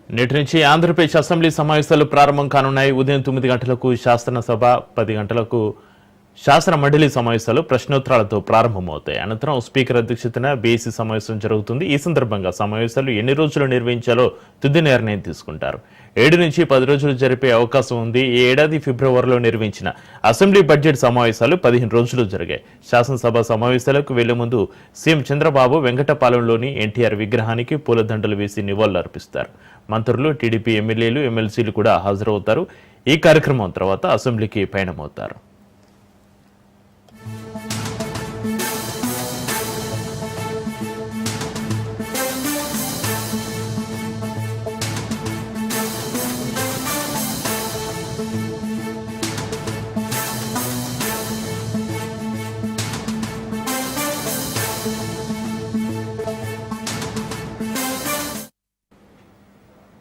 నేటి నుంచి ఆంధ్రప్రదేశ్ అసెంబ్లీ సమావేశాలు ప్రారంభం కానున్నాయి. ఉదయం 9 గంటలకు శాసనసభ, 10 గంటలకు శాసన మండలి సమావేశాలు ప్రశ్నోత్తరాలతో ప్రారంభమవుతాయి. అనంతరం స్పీకర్ అధ్యక్షతన బీఏసీ సమావేశం జరుగుతుంది. ఈ సందర్భంగా సమావేశాలు ఎన్ని రోజులు నిర్వహించాలో తుది నిర్ణయం తీసుకుంటారు. 7 నుంచి 10 రోజులు జరిపే అవకాశం ఉంది. ఈ ఏడాది ఫిబ్రవరిలో నిర్వహించిన అసెంబ్లీ బడ్జెట్ సమావేశాలు 15 రోజులు జరిగాయి. శాసనసభ సమావేశాలకు వెళ్లే ముందు సీఎం చంద్రబాబు వెంకటపాలెంలోని ఎన్టీఆర్ విగ్రహానికి పూలదండలు వేసి నివాళులర్పిస్తారు. మంత్రులు, టీడీపీ ఎమ్మెల్యేలు, ఎమ్మెల్సీలు కూడా హాజరవుతారు. ఈ కార్యక్రమం తర్వాత అసెంబ్లీకి పయనమవుతారు.